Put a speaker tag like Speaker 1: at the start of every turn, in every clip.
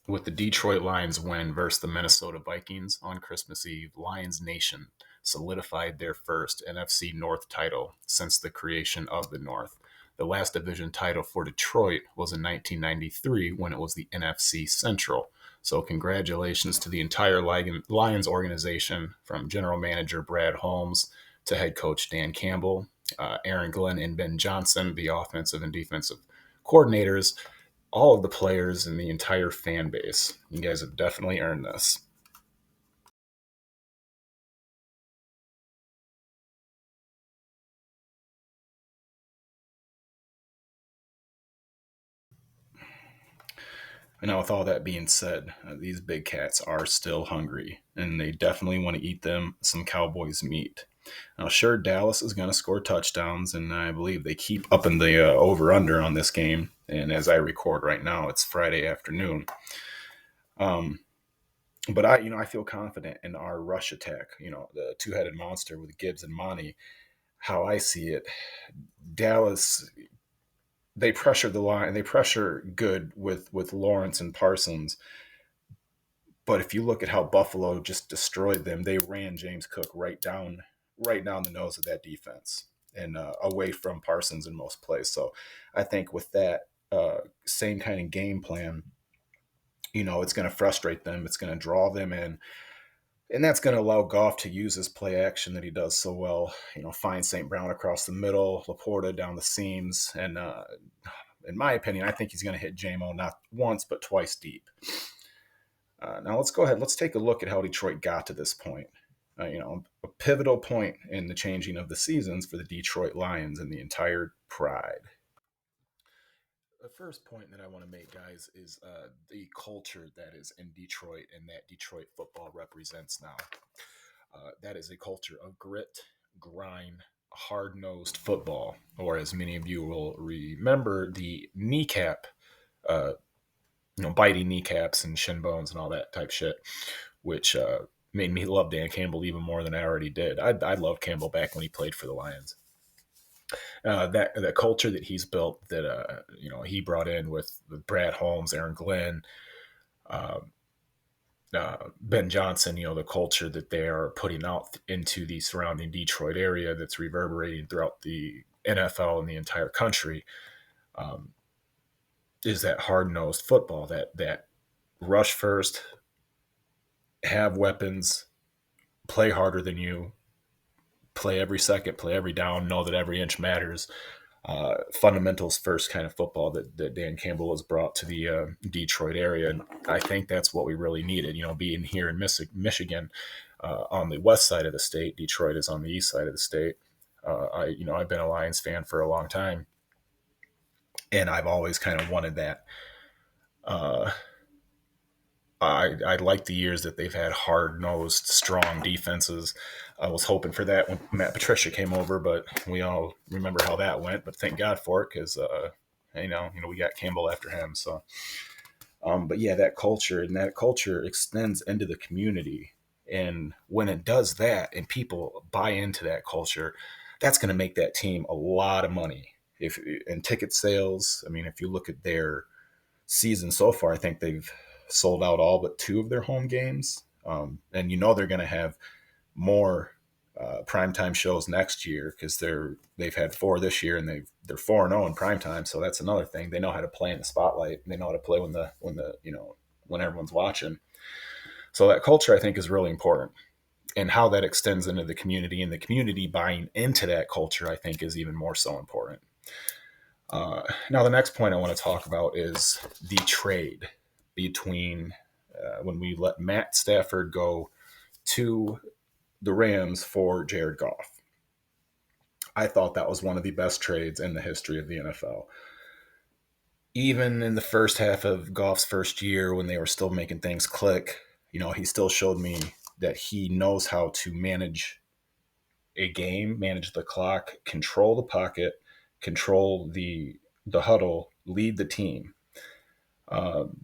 Speaker 1: With the Detroit Lions win versus the Minnesota Vikings on Christmas Eve, Lions Nation solidified their first NFC North title since the creation of the North. The last division title for Detroit was in 1993 when it was the NFC Central. So, congratulations to the entire Lions organization, from general manager Brad Holmes to head coach Dan Campbell, Aaron Glenn, and Ben Johnson, the offensive and defensive coordinators, all of the players and the entire fan base. You guys have definitely earned this. Now, with all that being said, these big cats are still hungry, and they definitely want to eat them some Cowboys meat. Now, sure, Dallas is going to score touchdowns, and I believe they keep upping the over under on this game. And as I record right now, it's Friday afternoon. Um, but I feel confident in our rush attack. The two-headed monster with Gibbs and Monty. How I see it, Dallas, they pressure the line. They pressure good with Lawrence and Parsons. But if you look at how Buffalo just destroyed them, they ran James Cook right down the nose of that defense and away from Parsons in most plays. So I think with that same kind of game plan, it's going to frustrate them. It's going to draw them in. And that's going to allow Goff to use his play action that he does so well. Find St. Brown across the middle, Laporta down the seams. And in my opinion, I think he's going to hit JMO not once, but twice deep. Now let's go ahead. Let's take a look at how Detroit got to this point. A pivotal point in the changing of the seasons for the Detroit Lions and the entire pride. The first point that I want to make, guys, is the culture that is in Detroit and that Detroit football represents now. That is a culture of grit, grind, hard nosed football, or as many of you will remember, the kneecap, uh, biting kneecaps and shin bones and all that type shit, which made me love Dan Campbell even more than I already did. I loved Campbell back when he played for the Lions. That culture that he's built, that he brought in with Brad Holmes, Aaron Glenn, uh, Ben Johnson, the culture that they are putting out into the surrounding Detroit area that's reverberating throughout the NFL and the entire country, um, is that hard nosed football, that rush first, have weapons, play harder than you, play every second, play every down, know that every inch matters. Fundamentals first kind of football that Dan Campbell has brought to the Detroit area. And I think that's what we really needed. Being here in Michigan, on the west side of the state, Detroit is on the east side of the state. I've been a Lions fan for a long time, and I've always kind of wanted that. Uh, I like the years that they've had hard nosed, strong defenses. I was hoping for that when Matt Patricia came over, but we all remember how that went. But thank God for it, because we got Campbell after him. So, but yeah, that culture extends into the community, and when it does that, and people buy into that culture, that's going to make that team a lot of money. If in ticket sales, I mean, if you look at their season so far, I think they've sold out all but two of their home games. And they're going to have more primetime shows next year, because they've had four this year, and they're 4-0 in primetime. So that's another thing. They know how to play in the spotlight. They know how to play when everyone's watching. So that culture, I think, is really important. And how that extends into the community, and the community buying into that culture, I think, is even more so important. Now, the next point I want to talk about is the trade between when we let Matt Stafford go to the Rams for Jared Goff. I thought that was one of the best trades in the history of the NFL. Even in the first half of Goff's first year, when they were still making things click, he still showed me that he knows how to manage a game, manage the clock, control the pocket, control the huddle, lead the team.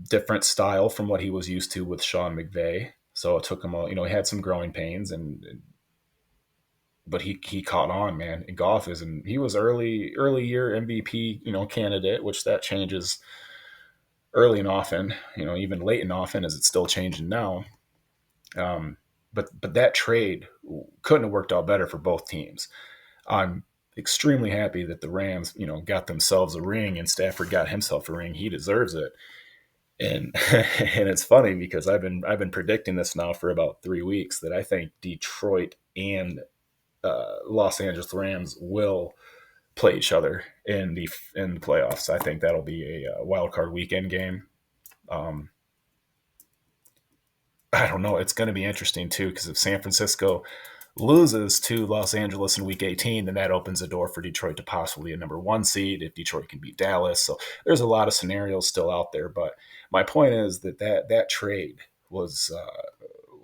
Speaker 1: Different style from what he was used to with Sean McVay. So it took him, he had some growing pains, but he caught on, man. And Goff he was early year MVP, candidate, which that changes early and often, even late and often, as it's still changing now. Um, but that trade couldn't have worked out better for both teams. I'm extremely happy that the Rams, got themselves a ring and Stafford got himself a ring. He deserves it. And and it's funny because I've been predicting this now for about 3 weeks that I think Detroit and Los Angeles Rams will play each other in the playoffs. I think that'll be a wild card weekend game. Um, I don't know. It's going to be interesting too because if San Francisco loses to Los Angeles in Week 18, then that opens the door for Detroit to possibly a number one seed if Detroit can beat Dallas. So there's a lot of scenarios still out there. But my point is that trade was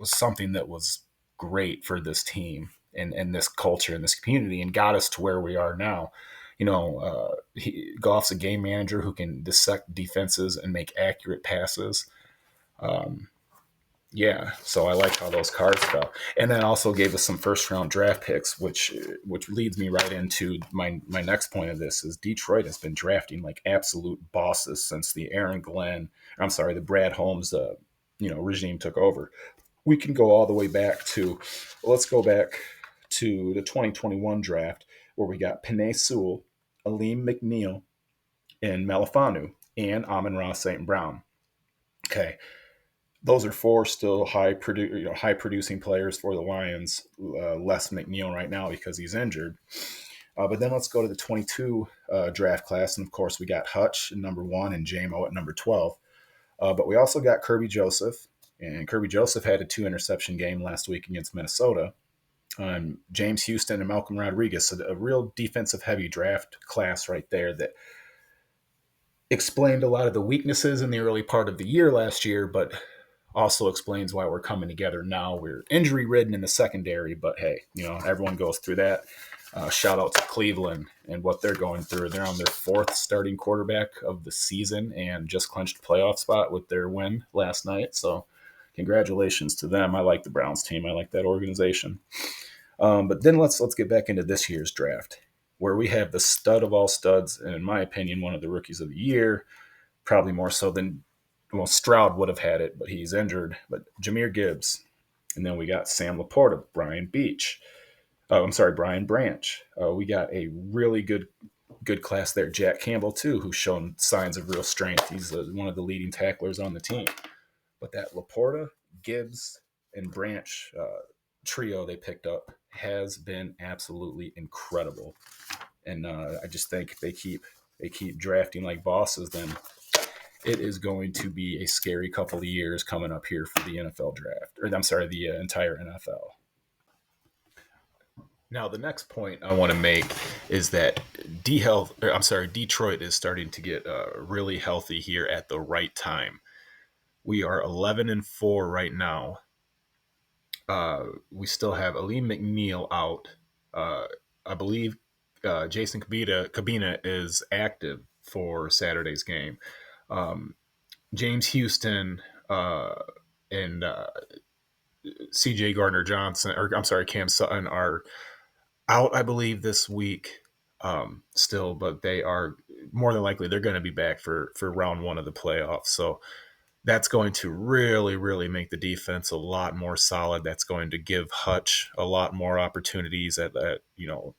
Speaker 1: something that was great for this team and this culture and this community and got us to where we are now. Goff's a game manager who can dissect defenses and make accurate passes. Um, yeah, so I like how those cards fell, and then also gave us some first round draft picks, which leads me right into my next point of this is Detroit has been drafting like absolute bosses since the Aaron Glenn, I'm sorry, the Brad Holmes, regime took over. We can go all the way back to, let's go back to the 2021 draft where we got Penei Sewell, Aleem McNeil, and Malafanu, and Amon-Ra St. Brown. Okay, those are four still high producing players for the Lions. Less McNeil right now because he's injured. But then let's go to the 22 draft class, and of course we got Hutch at number 1 and JMO at number 12. But we also got Kirby Joseph, and Kirby Joseph had a 2 interception game last week against Minnesota. James Houston and Malcolm Rodriguez, so a real defensive heavy draft class right there that explained a lot of the weaknesses in the early part of the year last year, but also explains why we're coming together now. We're injury ridden in the secondary, but hey, everyone goes through that. Shout out to Cleveland and what they're going through. They're on their 4th starting quarterback of the season and just clinched a playoff spot with their win last night. So congratulations to them. I like the Browns team. I like that organization. But then let's get back into this year's draft, where we have the stud of all studs, and in my opinion, one of the rookies of the year, probably more so than, well, Stroud would have had it, but he's injured. But Jahmyr Gibbs. And then we got Sam Laporta, Brian Beach. Brian Branch. We got a really good class there. Jack Campbell, too, who's shown signs of real strength. He's one of the leading tacklers on the team. But that Laporta, Gibbs, and Branch trio they picked up has been absolutely incredible. And I just think they keep drafting like bosses, then it is going to be a scary couple of years coming up here for the NFL draft. Or I'm sorry, the entire NFL. Now, the next point I want to make is that Detroit is starting to get really healthy here at the right time. We are 11-4 right now. We still have Aleem McNeil out. I believe Jason Cabina is active for Saturday's game. James Houston and C.J. Gardner Johnson, or I'm sorry, Cam Sutton are out, I believe, this week still, but they are more than likely they're going to be back for round 1 of the playoffs. So that's going to really, really make the defense a lot more solid. That's going to give Hutch a lot more opportunities at that.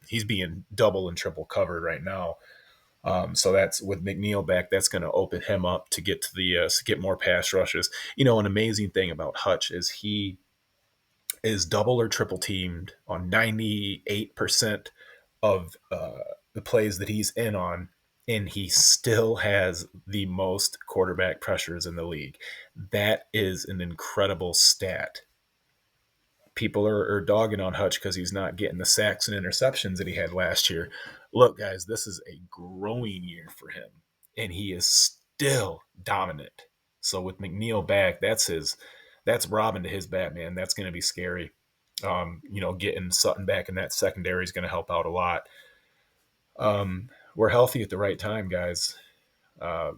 Speaker 1: He's being double and triple covered right now. So that's with McNeil back, that's going to open him up to get to get more pass rushes. An amazing thing about Hutch is he is double or triple teamed on 98% of the plays that he's in on, and he still has the most quarterback pressures in the league. That is an incredible stat. People are dogging on Hutch because he's not getting the sacks and interceptions that he had last year. Look, guys, this is a growing year for him, and he is still dominant. So with McNeil back, that's Robin to his Batman. That's going to be scary. Getting Sutton back in that secondary is going to help out a lot. We're healthy at the right time, guys. Uh,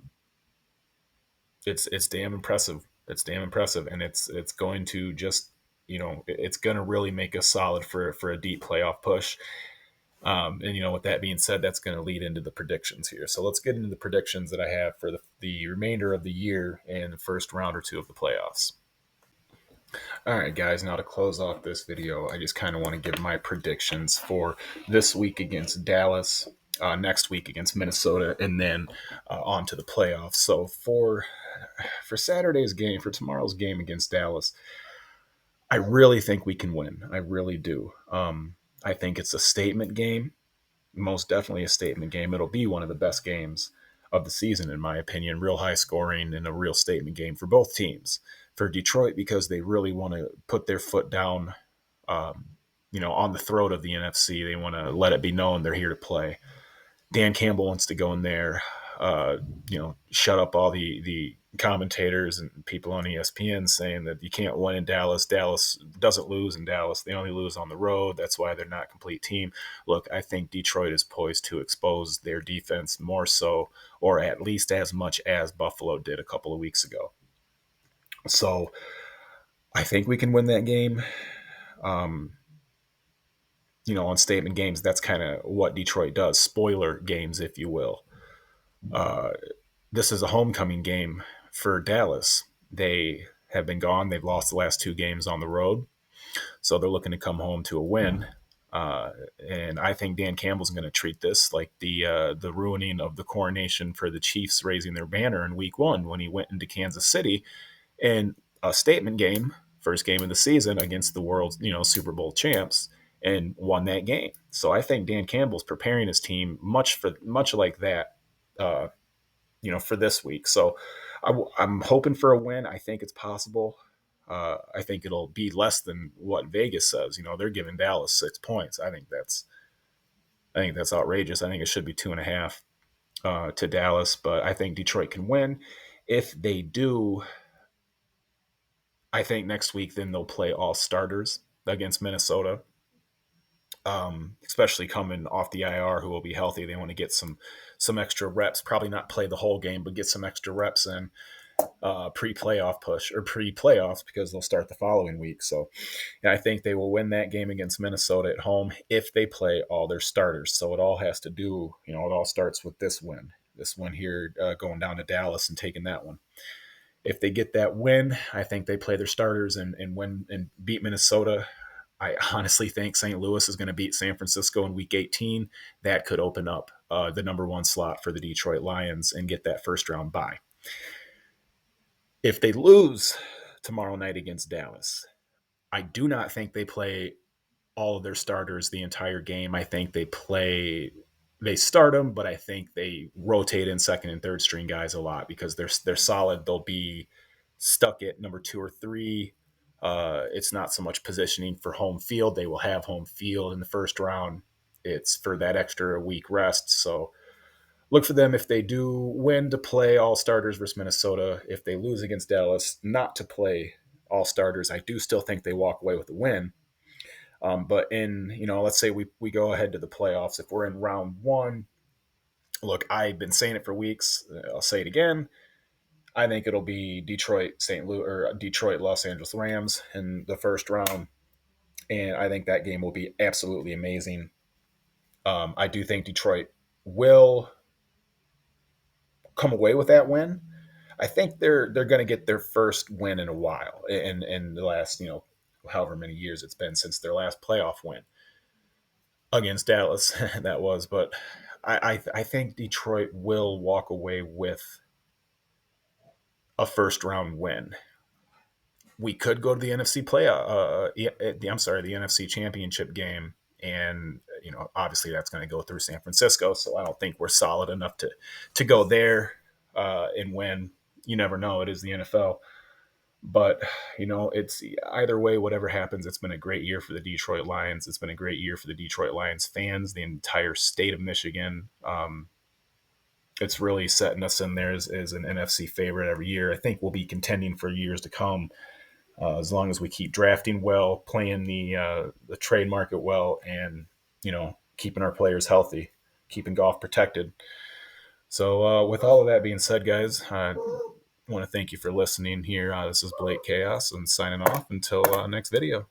Speaker 1: it's damn impressive. It's damn impressive, and it's going to just it's going to really make us solid for a deep playoff push. And with that being said, that's going to lead into the predictions here. So let's get into the predictions that I have for the remainder of the year and the first round or two of the playoffs. All right, guys, now to close off this video, I just kind of want to give my predictions for this week against Dallas, next week against Minnesota, and then on to the playoffs. So for Saturday's game, for tomorrow's game against Dallas, I really think we can win. I really do. I think it's a statement game, most definitely a statement game. It'll be one of the best games of the season, in my opinion. Real high scoring and a real statement game for both teams. For Detroit, because they really want to put their foot down, um, on the throat of the NFC. They want to let it be known they're here to play. Dan Campbell wants to go in there, uh, shut up all the commentators and people on ESPN saying that you can't win in Dallas. Dallas doesn't lose in Dallas. They only lose on the road. That's why they're not a complete team. Look, I think Detroit is poised to expose their defense more so, or at least as much as Buffalo did a couple of weeks ago. So I think we can win that game. Um, on statement games, that's kind of what Detroit does. Spoiler games, if you will. Uh, this is a homecoming game for Dallas. They have been gone. They've lost the last two games on the road, so they're looking to come home to a win. Uh, and I think Dan Campbell's going to treat this like the ruining of the coronation for the Chiefs raising their banner in Week 1 when he went into Kansas City in a statement game, first game of the season against the world's Super Bowl champs, and won that game. So I think Dan Campbell's preparing his team much like that. Uh, for this week. So I'm hoping for a win. I think it's possible. I think it'll be less than what Vegas says. They're giving Dallas 6 points. I think that's outrageous. I think it should be 2.5 to Dallas, but I think Detroit can win. If they do, I think next week then they'll play all starters against Minnesota. Especially coming off the IR, who will be healthy. They want to get some extra reps. Probably not play the whole game, but get some extra reps in pre-playoff push or pre-playoffs because they'll start the following week. So yeah, I think they will win that game against Minnesota at home if they play all their starters. So it all has to do, it all starts with this win. This win here, going down to Dallas and taking that one. If they get that win, I think they play their starters and win and beat Minnesota. I honestly think St. Louis is going to beat San Francisco in Week 18. That could open up the number one slot for the Detroit Lions and get that first round bye. If they lose tomorrow night against Dallas, I do not think they play all of their starters the entire game. I think they start them, but I think they rotate in second and third string guys a lot because they're solid. They'll be stuck at number 2 or 3. It's not so much positioning for home field. They will have home field in the first round. It's for that extra week rest. So look for them if they do win to play all starters versus Minnesota. If they lose against Dallas, not to play all starters. I do still think they walk away with a win. But let's say we go ahead to the playoffs. If we're in round 1, look, I've been saying it for weeks. I'll say it again. I think it'll be Detroit, St. Louis, or Detroit, Los Angeles Rams in the first round, and I think that game will be absolutely amazing. I do think Detroit will come away with that win. I think they're going to get their first win in a while, in the last however many years it's been since their last playoff win against Dallas. That was, but I think Detroit will walk away with a first round win. We could go to the NFC the NFC Championship game, and obviously that's going to go through San Francisco. So I don't think we're solid enough to go there and win. You never know. It is the NFL, but it's either way. Whatever happens, it's been a great year for the Detroit Lions. It's been a great year for the Detroit Lions fans, the entire state of Michigan. It's really setting us in there as an NFC favorite every year. I think we'll be contending for years to come. As long as we keep drafting well, playing the trade market well, and keeping our players healthy, keeping golf protected. So with all of that being said, guys, I want to thank you for listening here. This is BlakeChaos and signing off until next video.